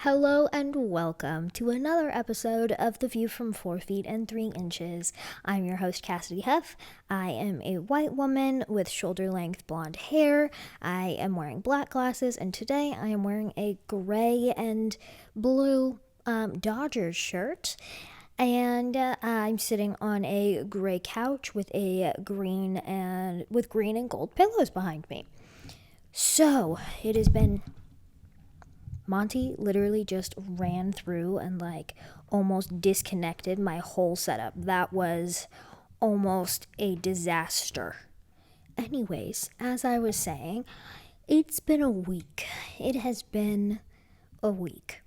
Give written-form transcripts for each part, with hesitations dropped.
Hello and welcome to another episode of The View from 4 Feet and 3 Inches. I'm your host, Cassidy Huff. I am a white woman with shoulder length blonde hair. I am wearing black glasses, and today I am wearing a gray and blue Dodgers shirt. And I'm sitting on a gray couch with green and gold pillows behind me. So it has been Monty literally just ran through and almost disconnected my whole setup. That was almost a disaster. Anyways, as I was saying, it's been a week. It has been a week.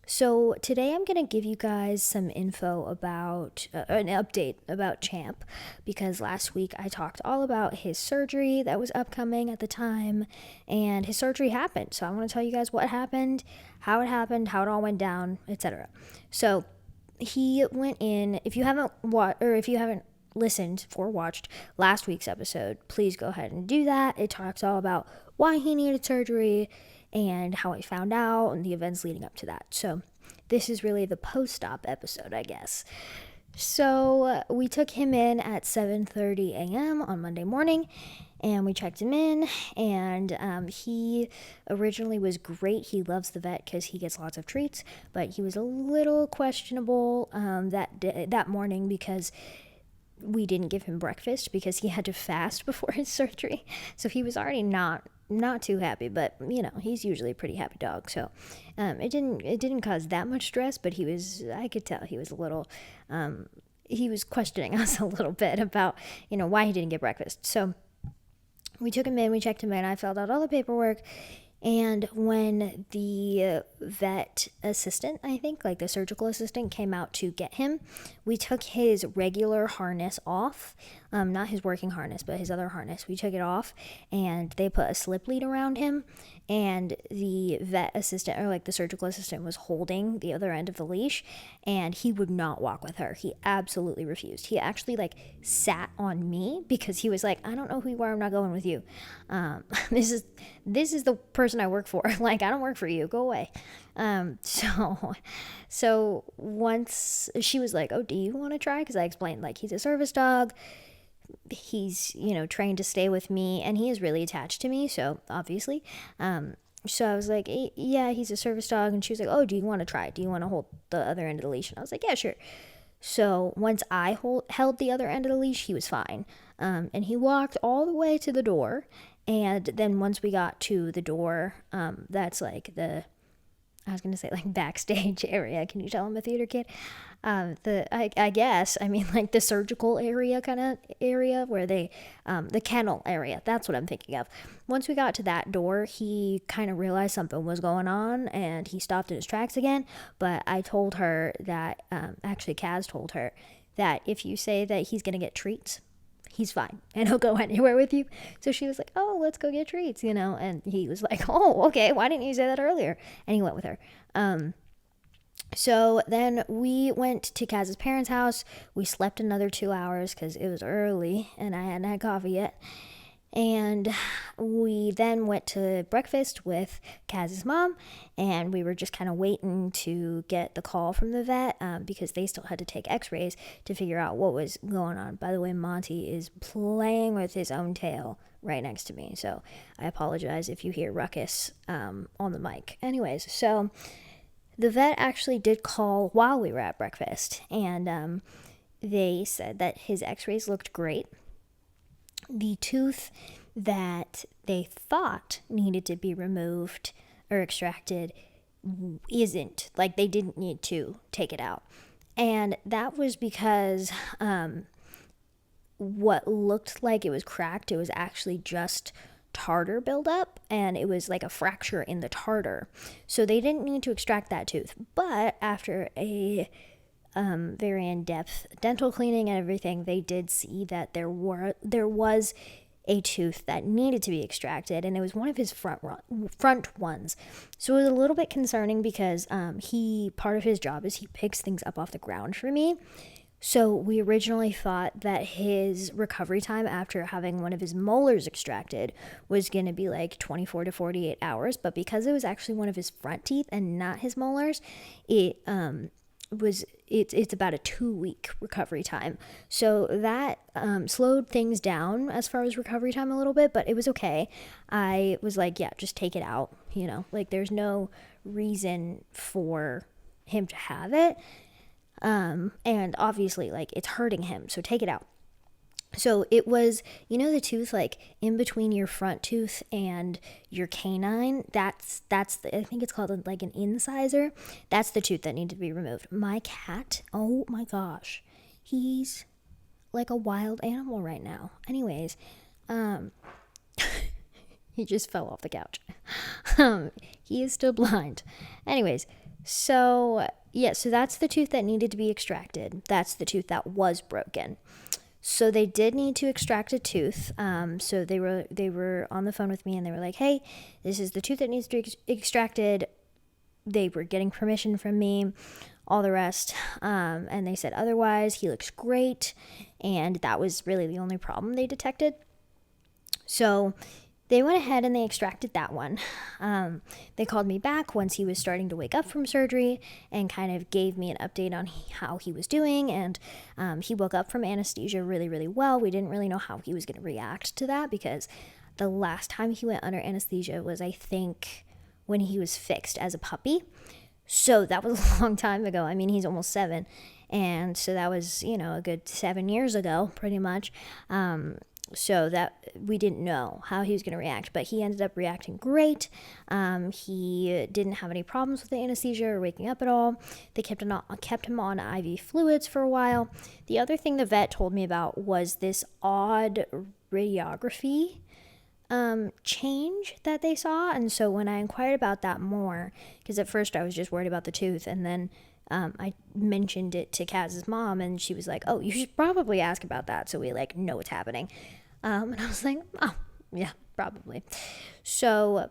So today I'm going to give you guys some info about an update about Champ, because last week I talked all about his surgery that was upcoming at the time, and his surgery happened. So I want to tell you guys what happened, how it all went down, etc. So he went in. If you haven't listened or watched last week's episode, please go ahead and do that. It talks all about why he needed surgery and how I found out and the events leading up to that. So this is really the post-op episode, I guess. So we took him in at 7:30 a.m. on Monday morning, and we checked him in, and he originally was great. He loves the vet because he gets lots of treats, but he was a little questionable that morning because we didn't give him breakfast because he had to fast before his surgery. So he was already not too happy, but he's usually a pretty happy dog. So it didn't cause that much stress, but I could tell he was a little he was questioning us a little bit about why he didn't get breakfast. So we took him in, we checked him in, I filled out all the paperwork. And when the vet assistant, I think, the surgical assistant, came out to get him, we took his regular harness off. Not his working harness, but his other harness. We took it off, and they put a slip lead around him. And the vet assistant, or the surgical assistant, was holding the other end of the leash, and he would not walk with her. He absolutely refused. He actually sat on me because he was like, "I don't know who you are. I'm not going with you. This is the person I work for. I don't work for you. Go away." So once she was like, "Oh, do you want to try?" Because I explained he's a service dog. He's trained to stay with me, and he is really attached to me. So obviously, so I was like, "Yeah, he's a service dog." And she was like, "Oh, do you want to try? Do you want to hold the other end of the leash?" And I was like, "Yeah, sure." So once I held the other end of the leash, he was fine. And he walked all the way to the door. And then once we got to the door, that's I was going to say backstage area. Can you tell I'm a theater kid? I guess, the surgical area kind of area where the kennel area. That's what I'm thinking of. Once we got to that door, he kind of realized something was going on, and he stopped in his tracks again. But I told her that, actually Kaz told her that if you say that he's going to get treats, he's fine and he'll go anywhere with you. So she was like, "Oh, let's go get treats," and he was like, "Oh, okay, why didn't you say that earlier?" And he went with her. So then we went to Kaz's parents' house. We slept another 2 hours because it was early and I hadn't had coffee yet. And we then went to breakfast with Kaz's mom, and we were just kind of waiting to get the call from the vet because they still had to take x-rays to figure out what was going on. By the way, Monty is playing with his own tail right next to me, so I apologize if you hear ruckus on the mic. Anyways, so the vet actually did call while we were at breakfast, and they said that his x-rays looked great. The tooth that they thought needed to be removed or extracted isn't. They didn't need to take it out. And that was because what looked like it was cracked, it was actually just tartar buildup, and it was a fracture in the tartar. So they didn't need to extract that tooth. But after a very in-depth dental cleaning and everything, they did see that there was a tooth that needed to be extracted, and it was one of his front ones. So it was a little bit concerning because part of his job is he picks things up off the ground for me, So we originally thought that his recovery time after having one of his molars extracted was going to be like 24 to 48 hours. But because it was actually one of his front teeth and not his molars, it's about a 2-week recovery time. So that slowed things down as far as recovery time a little bit, but it was okay. I was like, yeah, just take it out. Like there's no reason for him to have it. And obviously, like, it's hurting him, so take it out. So it was, the tooth, like, in between your front tooth and your canine, that's I think it's called, like, an incisor. That's the tooth that needed to be removed. My cat, oh my gosh, he's like a wild animal right now. Anyways, he just fell off the couch. He is still blind. Anyways, so that's the tooth that needed to be extracted. That's the tooth that was broken. So they did need to extract a tooth. So they were on the phone with me and they were like, hey, this is the tooth that needs to be extracted. They were getting permission from me, all the rest. And they said otherwise, he looks great. And that was really the only problem they detected. So they went ahead and they extracted that one. They called me back once he was starting to wake up from surgery and kind of gave me an update on how he was doing. And he woke up from anesthesia really, really well. We didn't really know how he was going to react to that because the last time he went under anesthesia was, I think, when he was fixed as a puppy. So that was a long time ago. I mean, he's almost 7. And so that was, a good 7 years ago, pretty much. So that we didn't know how he was going to react, but he ended up reacting great. He didn't have any problems with the anesthesia or waking up at all. They kept him on IV fluids for a while. The other thing the vet told me about was this odd radiography change that they saw. And so when I inquired about that more, because at first I was just worried about the tooth, and then I mentioned it to Kaz's mom, and she was like, oh, you should probably ask about that so we know what's happening. And I was like, oh, yeah, probably. So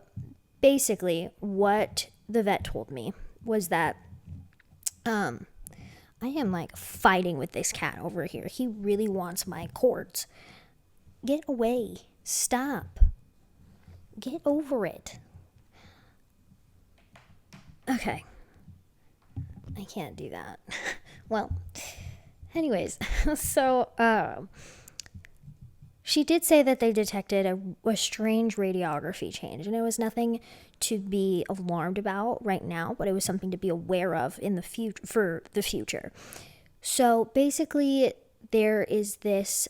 basically what the vet told me was that I am fighting with this cat over here. He really wants my cords. Get away. Stop. Get over it. Okay. I can't do that. Well, anyways, so she did say that they detected a strange radiography change, and it was nothing to be alarmed about right now, but it was something to be aware of in the for the future. So basically, there is this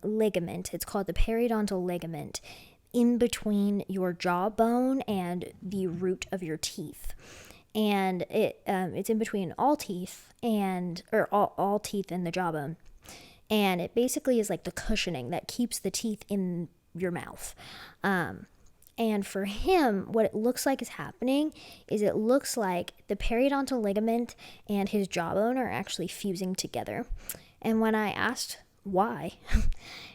ligament. It's called the periodontal ligament in between your jawbone and the root of your teeth. And it's in between all teeth or all teeth in the jawbone. And it basically is like the cushioning that keeps the teeth in your mouth. And for him, what it looks like is happening is it looks like the periodontal ligament and his jawbone are actually fusing together. And when I asked why,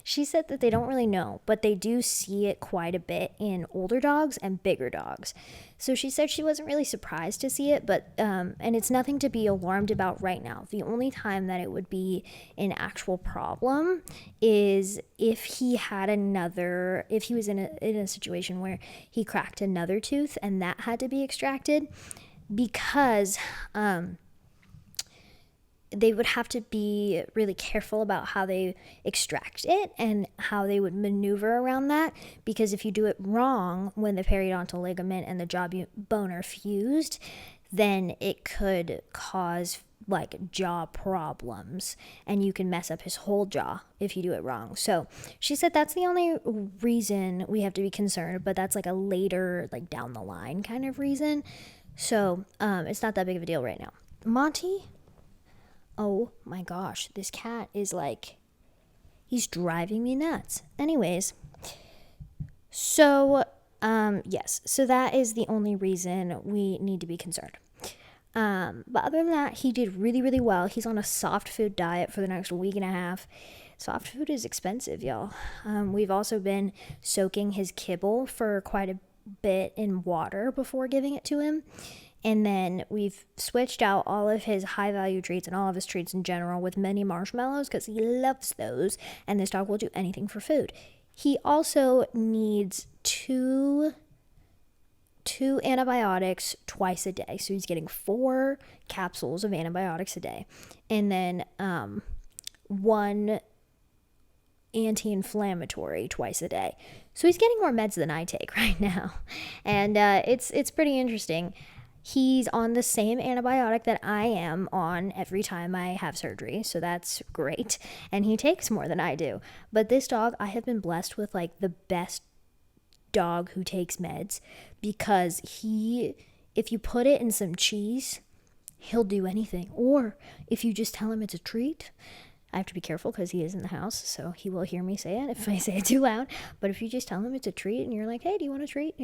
she said that they don't really know, but they do see it quite a bit in older dogs and bigger dogs. So she said she wasn't really surprised to see it, but and it's nothing to be alarmed about right now. The only time that it would be an actual problem is if he was in a situation where he cracked another tooth and that had to be extracted, because they would have to be really careful about how they extract it and how they would maneuver around that, because if you do it wrong when the periodontal ligament and the jawbone are fused, then it could cause jaw problems, and you can mess up his whole jaw if you do it wrong. So she said that's the only reason we have to be concerned, but that's a later down the line kind of reason. So it's not that big of a deal right now. Monty, oh my gosh, this cat is he's driving me nuts. Anyways, so yes, so that is the only reason we need to be concerned. But other than that, he did really, really well. He's on a soft food diet for the next week and a half. Soft food is expensive, y'all. We've also been soaking his kibble for quite a bit in water before giving it to him. And then we've switched out all of his high value treats and all of his treats in general with mini marshmallows because he loves those. And this dog will do anything for food. He also needs two antibiotics twice a day. So he's getting 4 capsules of antibiotics a day. And then 1 anti-inflammatory twice a day. So he's getting more meds than I take right now. And it's pretty interesting. He's on the same antibiotic that I am on every time I have surgery, so that's great. And he takes more than I do. But this dog, I have been blessed with like the best dog who takes meds, because if you put it in some cheese, he'll do anything. Or if you just tell him it's a treat, I have to be careful because he is in the house, so he will hear me say it if I say it too loud. But if you just tell him it's a treat and you're like, hey, do you want a treat?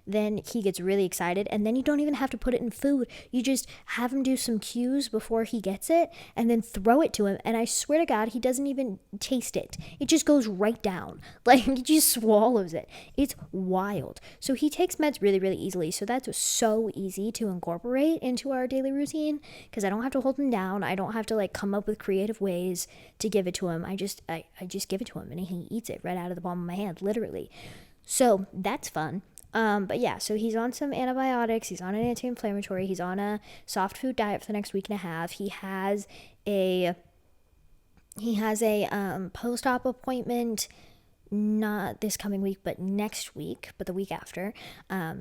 Then he gets really excited. And then you don't even have to put it in food. You just have him do some cues before he gets it and then throw it to him. And I swear to God, he doesn't even taste it. It just goes right down. Like, he just swallows it. It's wild. So he takes meds really, really easily. So that's so easy to incorporate into our daily routine because I don't have to hold him down. I don't have to like come up with creative ways to give it to him. I just give it to him and he eats it right out of the palm of my hand, literally. So that's fun. But yeah, so he's on some antibiotics, he's on an anti-inflammatory, he's on a soft food diet for the next week and a half. He has a post-op appointment, not this coming week, but next week, but the week after.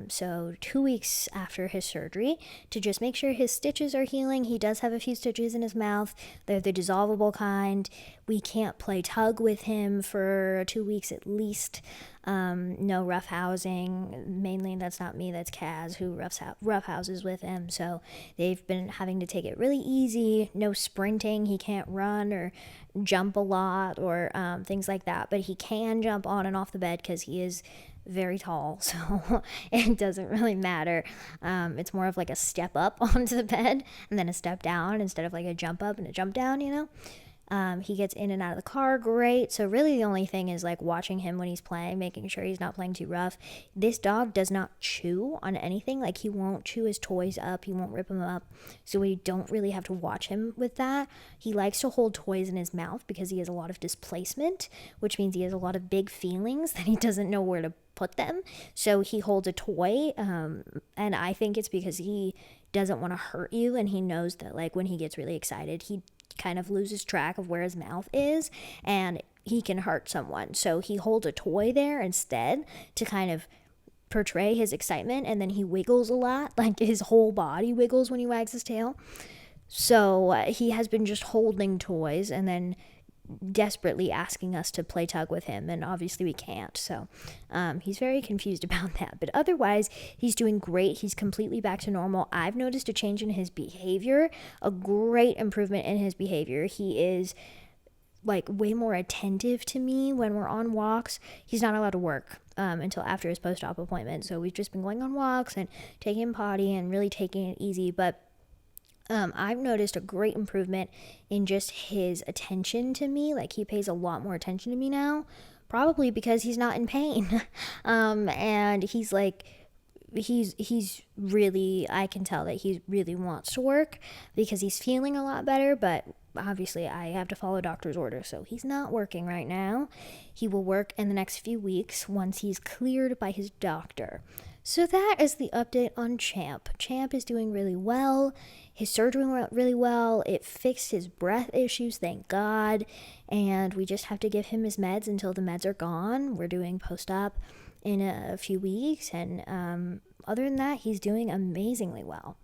So 2 weeks after his surgery, to just make sure his stitches are healing. He does have a few stitches in his mouth. They're the dissolvable kind. We can't play tug with him for 2 weeks at least. No rough housing. Mainly that's not me, that's Kaz who rough houses with him. So they've been having to take it really easy. No sprinting. He can't run or jump a lot or things like that, but he can jump on and off the bed because he is very tall, so it doesn't really matter. It's more of like a step up onto the bed and then a step down instead of like a jump up and a jump down, He gets in and out of the car great. So really the only thing is like watching him when he's playing, making sure he's not playing too rough. This dog does not chew on anything. Like, he won't chew his toys up. He won't rip them up. So we don't really have to watch him with that. He likes to hold toys in his mouth because he has a lot of displacement, which means he has a lot of big feelings that he doesn't know where to put them. So he holds a toy. And I think it's because he doesn't want to hurt you. And he knows that like when he gets really excited, he kind of loses track of where his mouth is and he can hurt someone. So he holds a toy there instead to kind of portray his excitement, and then he wiggles a lot, like his whole body wiggles when he wags his tail. So he has been just holding toys and then desperately asking us to play tug with him, and obviously we can't. So he's very confused about that, but otherwise he's doing great. He's completely back to normal. I've noticed a change in his behavior, a great improvement in his behavior. He is like way more attentive to me when we're on walks. He's not allowed to work until after his post-op appointment, so we've just been going on walks and taking him potty and really taking it easy. But I've noticed a great improvement in just his attention to me. Like, he pays a lot more attention to me now, probably because he's not in pain. And he's like, he's really, I can tell that he really wants to work because he's feeling a lot better, but obviously I have to follow doctor's orders, so he's not working right now. He will work in the next few weeks once he's cleared by his doctor. So that is the update on Champ. Champ is doing really well. His surgery went really well. It fixed his breath issues, thank God. And we just have to give him his meds until the meds are gone. We're doing post-op in a few weeks. And other than that, he's doing amazingly well.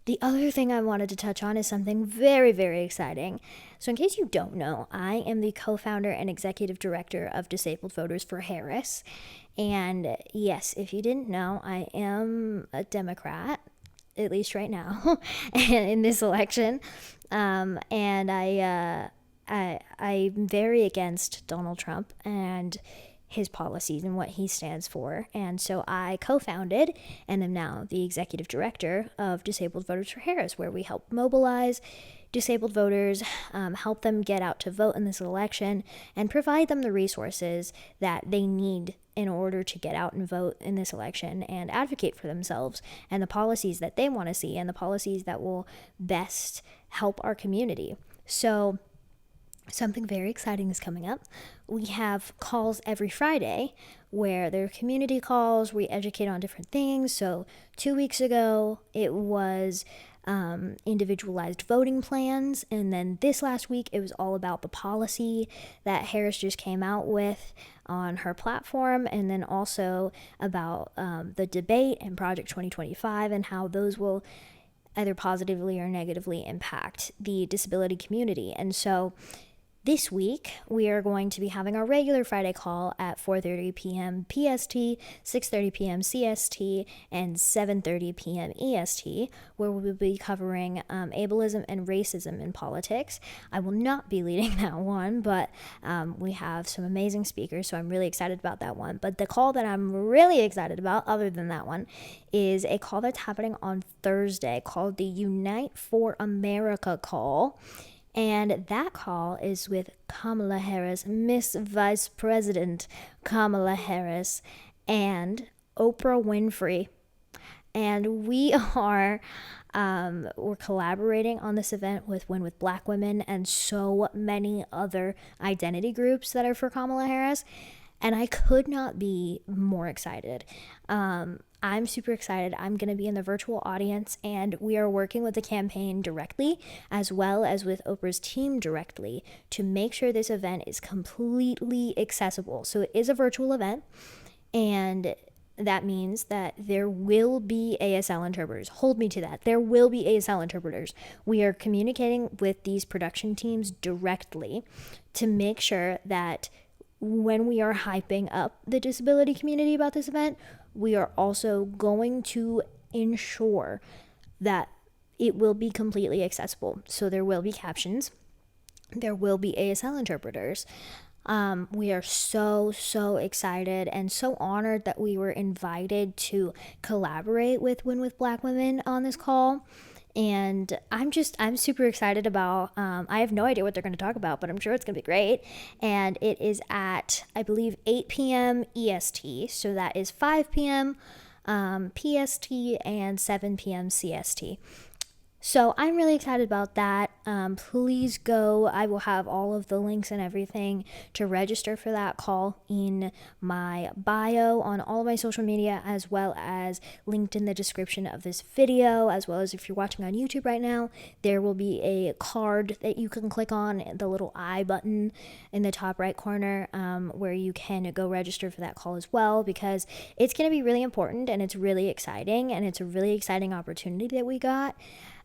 The other thing I wanted to touch on is something very, very exciting. So in case you don't know, I am the co-founder and executive director of Disabled Voters for Harris. And yes, if you didn't know, I am a Democrat, at least right now, in this election. And I'm very against Donald Trump and his policies and what he stands for. And so I co-founded and am now the executive director of Disabled Voters for Harris, where we help mobilize disabled voters, help them get out to vote in this election, and provide them the resources that they need in order to get out and vote in this election and advocate for themselves and the policies that they want to see and the policies that will best help our community. So something very exciting is coming up. We have calls every Friday where there are community calls. We educate on different things. So 2 weeks ago, it was individualized voting plans. And then this last week, it was all about the policy that Harris just came out with on her platform. And then also about the debate and Project 2025 and how those will either positively or negatively impact the disability community. And so this week, we are going to be having our regular Friday call at 4:30 p.m. PST, 6:30 p.m. CST, and 7:30 p.m. EST, where we will be covering ableism and racism in politics. I will not be leading that one, but we have some amazing speakers, so I'm really excited about that one. But the call that I'm really excited about, other than that one, is a call that's happening on Thursday called the Unite for America call. And that call is with Kamala Harris, Miss Vice President Kamala Harris, and Oprah Winfrey. And we're collaborating on this event with Win with Black Women and so many other identity groups that are for Kamala Harris. And I could not be more excited. I'm super excited. I'm going to be in the virtual audience, and we are working with the campaign directly as well as with Oprah's team directly to make sure this event is completely accessible. So it is a virtual event, and that means that there will be ASL interpreters. Hold me to that. There will be ASL interpreters. We are communicating with these production teams directly to make sure that when we are hyping up the disability community about this event, we are also going to ensure that it will be completely accessible. So there will be captions. There will be ASL interpreters. We are so excited and so honored that we were invited to collaborate with Win with Black Women on this call. And I'm super excited about, I have no idea what they're going to talk about, but I'm sure it's going to be great. And it is at, I believe, 8 p.m. EST. So that is 5 p.m. PST and 7 p.m. CST. So I'm really excited about that. Please go. I will have all of the links and everything to register for that call in my bio on all of my social media, as well as linked in the description of this video, as well as if you're watching on YouTube right now, there will be a card that you can click on, the little I button in the top right corner, where you can go register for that call as well, because it's going to be really important and it's really exciting, and it's a really exciting opportunity that we got.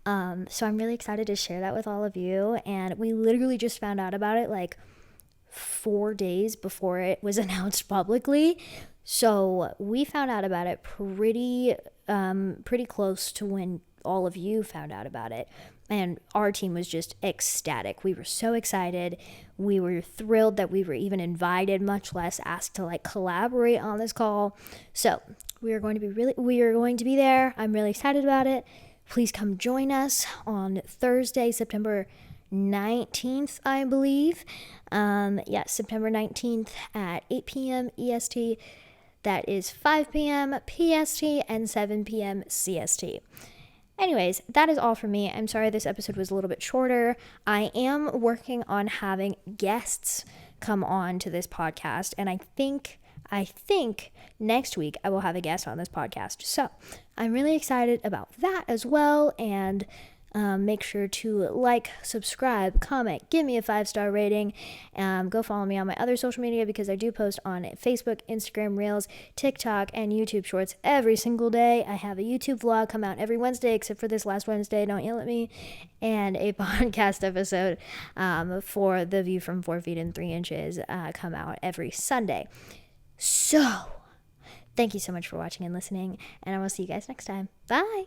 So I'm really excited to share that with all of you. And we literally just found out about it like 4 days before it was announced publicly. So we found out about it pretty close to when all of you found out about it. And our team was just ecstatic. We were so excited. We were thrilled that we were even invited, much less asked to collaborate on this call. So we are going to be there. I'm really excited about it. Please come join us on Thursday, September 19th, I believe. September 19th at 8 p.m. EST. That is 5 p.m. PST and 7 p.m. CST. Anyways, that is all for me. I'm sorry this episode was a little bit shorter. I am working on having guests come on to this podcast, and I think next week I will have a guest on this podcast. So I'm really excited about that as well. And make sure to subscribe, comment, give me a 5-star rating. Go follow me on my other social media, because I do post on Facebook, Instagram Reels, TikTok, and YouTube Shorts every single day. I have a YouTube vlog come out every Wednesday, except for this last Wednesday, don't yell at me, and a podcast episode for The View from 4 Feet and 3 Inches come out every Sunday. So, thank you so much for watching and listening, and I will see you guys next time. Bye!